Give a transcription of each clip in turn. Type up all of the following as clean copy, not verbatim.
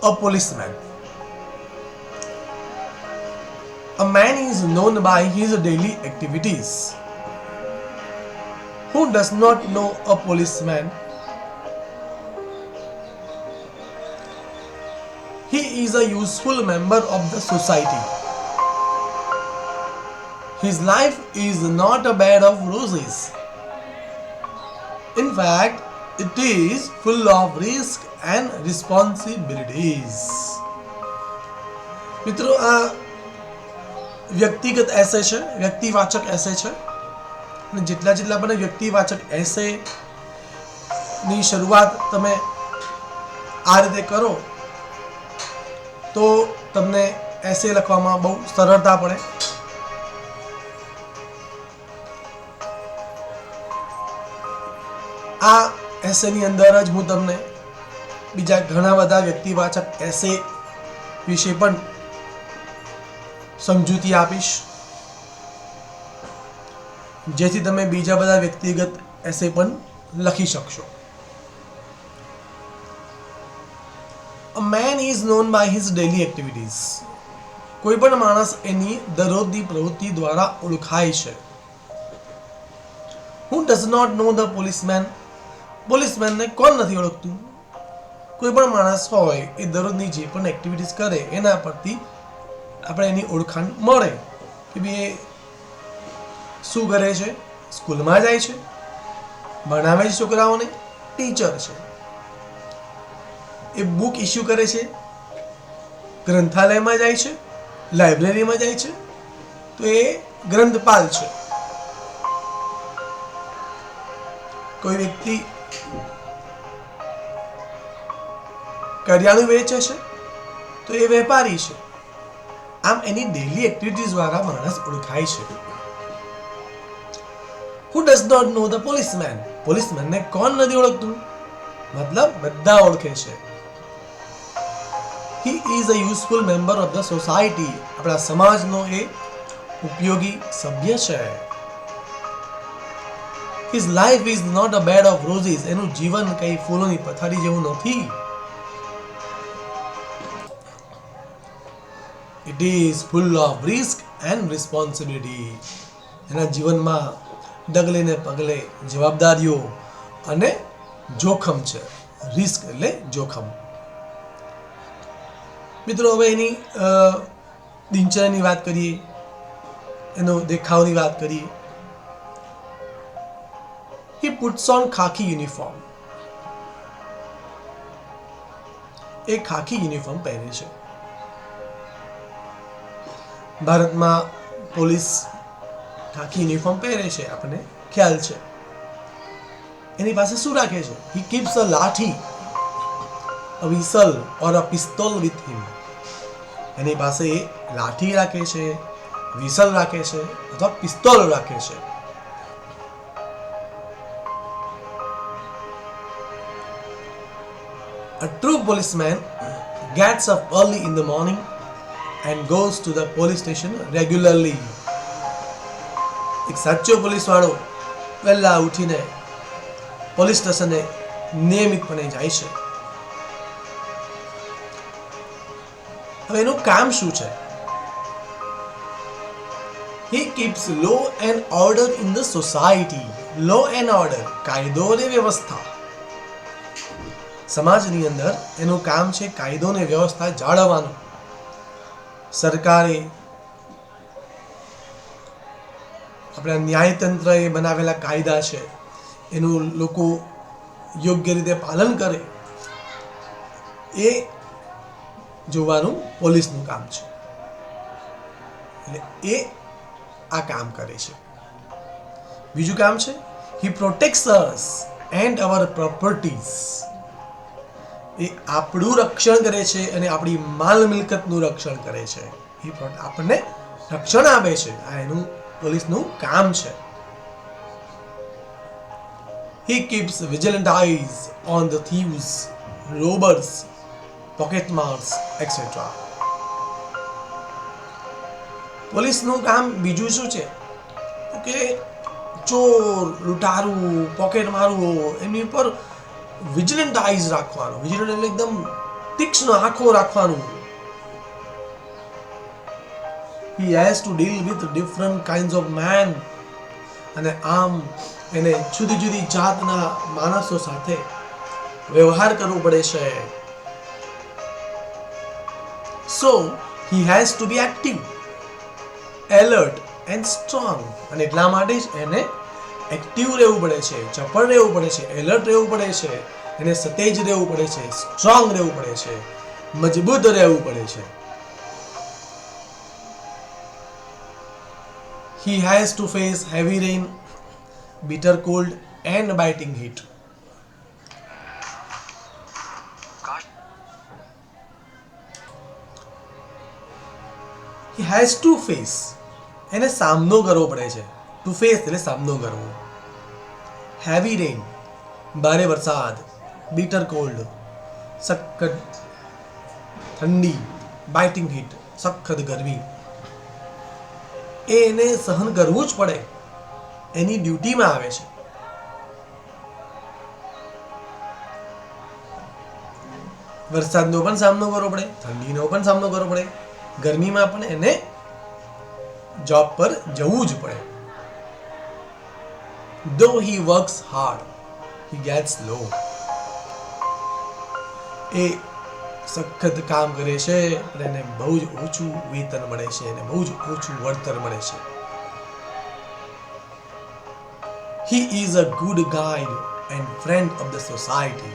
A policeman. A man is known by his daily activities. Who does not know a policeman? He is a useful member of the society. His life is not a bed of roses. In fact, it is full of risk and responsibilities. મિત્રો, આ વ્યક્તિગત એસે છે, વ્યક્તિવાચક એસે છે. અને જેટલા પણ વ્યક્તિવાચક એસે ની શરૂઆત તમે આ રીતે કરો તો તમને એસે લખવામાં બહુ સરળતા પડે. આ એસેની અંદર જ હું તમને બીજા ઘણા બધા વ્યક્તિવાચક એસે વિશે પણ સમજૂતી આપીશ, જેથી તમે બીજા બધા વ્યક્તિગત એસે પણ લખી શકશો. A man is known by his daily activities. કોઈ પણ માણસ એની દરરોજની પ્રવૃત્તિ દ્વારા ઓળખાય છે. Who does not know the policeman? Policeman ને કોણ નથી ઓળખતું? કોઈ પણ માણસ હોય એ દરરોજની જે પણ એક્ટિવિટીઝ કરે એના પરથી આપણે એની ઓળખાણ મળે કે ભાઈ એ શું કરે છે, સ્કૂલમાં જાય છે, ભણાવે છે છોકરાઓને, ટીચર છે, એ બુક ઇસ્યુ કરે છે, ગ્રંથાલયમાં જાય છે, લાઇબ્રેરીમાં જાય છે, તો એ ગ્રંથપાલ છે. કોઈ વ્યક્તિ કરિયાણું વેચે છે તો એ વેપારી છે. આમ એની ડેલી એક્ટિવિટીઝ દ્વારા માણસ ઓળખાય છે. Who does not know the policeman? Policeman ને કોણ નથી ઓળખતું? મતલબ બધા ઓળખે છે. He is a useful member of the society. આપણા સમાજનો એ ઉપયોગી સભ્ય છે. His life is not a bed of roses. એનું જીવન કઈ ફૂલોની પથારી જેવું નથી. It is full of risk and responsibility. એના જીવનમાં ડગલે ને પગલે જવાબદારીઓ અને જોખમ છે. રિસ્ક એટલે જોખમ. મિત્રો, હવે એની દિનચર્યાની વાત કરીએ, એનો દેખાવની વાત કરીએ. He puts on khaki uniform. એ ખાકી યુનિફોર્મ પહેરે છે. ભારતમાં પોલીસ ખાકી યુનિફોર્મ પહેરે છે, આપણને ખ્યાલ છે. એની પાસે શું રાખે છે? He keeps a lathi, a whistle or a pistol with him. એની પાસે લાઠી રાખે છે, વિસલ રાખે છે અથવા પિસ્તોલ રાખે છે. A true policeman gets up early in the morning and goes to the police station regularly. એક સાચો પોલીસ વાળો વહેલા ઉઠીને પોલીસ સ્ટેશને નિયમિતપણે જાય છે. હવે એનું કામ શું છે? He keeps law and order in the society. Law and order, કાયદો અને વ્યવસ્થા. સમાજની અંદર એનું કામ છે કાયદો અને વ્યવસ્થા જાળવવાનું. સરકારે આપણા ન્યાયતંત્રએ બનાવેલા કાયદા છે એનું લોકો યોગ્ય રીતે પાલન કરે એ જોવાનું પોલીસનું કામ છે. એટલે એ આ કામ કરે છે. બીજું કામ છે he protects us and our properties. એ આપણું રક્ષણ કરે છે અને આપણી માલ મિલકતનું રક્ષણ કરે છે. એ આપણને રક્ષણ આપે છે. આ એનું પોલીસનું કામ છે. He keeps vigilant eyes on the thieves, robbers, pocket marks, etc. પોલીસનું કામ બીજું શું છે કે ચોર, લૂંટારું, પોકેટ મારવો એમની ઉપર વિજિલન્ટ આઈઝ રાખવાનો. વિજિલન્ટ એટલે એકદમ તીક્ષ્ણ આંખો રાખવાનું. He has to deal with different kinds of man. અને આમ એને જુદી જુદી જાતના માણસો સાથે વ્યવહાર કરવો પડે છે. So he has to be active, alert and strong. અને એટલા માટે જ એને એક્ટિવ રહેવું પડે છે, ચપળ રહેવું પડે છે, એલર્ટ રહેવું પડે છે, એને સતેજ રહેવું પડે છે, સ્ટ્રોંગ રહેવું પડે છે, મજબૂત રહેવું પડે છે. He has to face heavy rain, bitter cold and biting heat. He has to face, એને સામનો કરવો પડે છે. To face એટલે સામનો કરવો. Heavy rain, ભારે વરસાદ. Bitter cold, સખત ઠંડી. Biting heat, સખત ગરમી. એને સહન કરવું જ પડે, એની ડ્યુટીમાં આવે છે. વરસાદનો પણ સામનો કરવો પડે, ઠંડીનો પણ સામનો કરવો પડે, ગરમીમાં પણ એને જોબ પર જવું જ પડે. Though he works hard, he gets low. એ સખત કામ કરે છે પણ એને બહુ જ ઓછું વેતન મળે છે, એને બહુ જ ઓછું વળતર મળે છે. He is a good guide and friend of the society.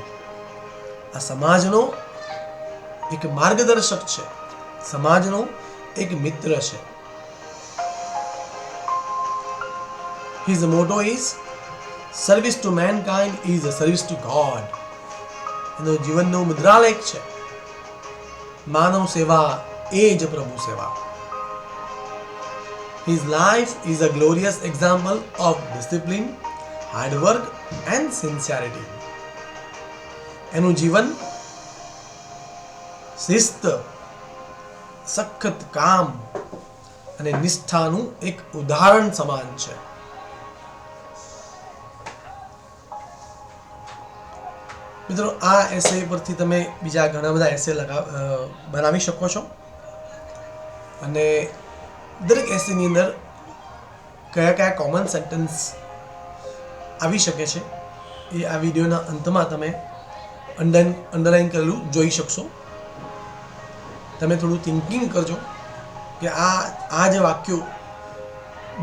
આ સમાજનો એક માર્ગદર્શક છે, સમાજનો એક મિત્ર છે. His motto is service to mankind is a service to God. એનો જીવનનો મુદ્રાલેખ છે, માનવ સેવા એ જ પ્રભુ સેવા. His life is a glorious example of discipline, hard work and sincerity. એનું જીવન શિસ્ત, સખત કામ અને નિષ્ઠાનું એક ઉદાહરણ સમાન છે. મિત્રો, આ એસે પરથી તમે બીજા ઘણા બધા એસે બનાવી શકો છો. અને દરેક એસેની અંદર કયા કયા કોમન સેન્ટેન્સ આવી શકે છે એ આ વિડીયોના અંતમાં તમે અંડરલાઈન કરેલું જોઈ શકશો. તમે થોડું થિંકિંગ કરજો કે આ જે વાક્યો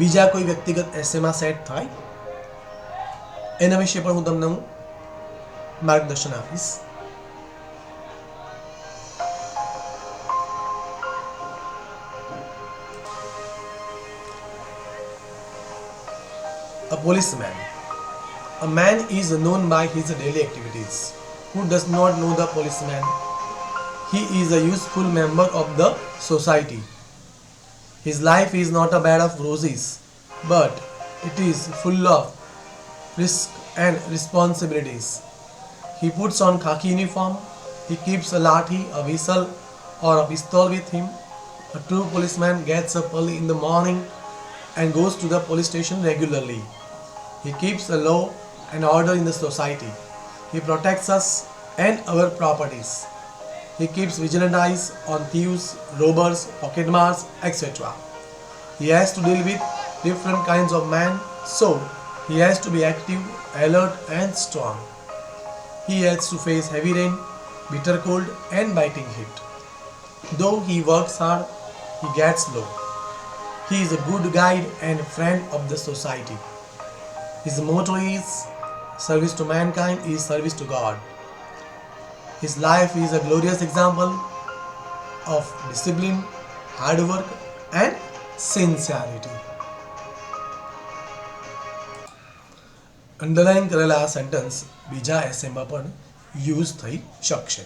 બીજા કોઈ વ્યક્તિગત એસેમાં સેટ થાય, એના વિશે પણ હું માર્ગદર્શન આપીશ. A policeman. A man is known by his daily activities. Who does not know the policeman? He is a useful member of the society. His life is not a bed of roses, but it is full of risk and responsibilities. He puts on khaki uniform. He keeps a lathi, a whistle or a pistol with him. A true policeman gets up early in the morning and goes to the police station regularly. He keeps a law and order in the society. He protects us and our properties. He keeps vigilant eyes on thieves, robbers, pocketmarks, etc. He has to deal with different kinds of men, so he has to be active, alert and strong. He has to face heavy rain, bitter cold and biting heat. Though he works hard, he gets low. He is a good guide and friend of the society. His motto is service to mankind is service to God. His life is a glorious example of discipline, hard work and sincerity. Underline કરેલા આ sentence બીજા એસેમાં પણ use થઈ શકશે.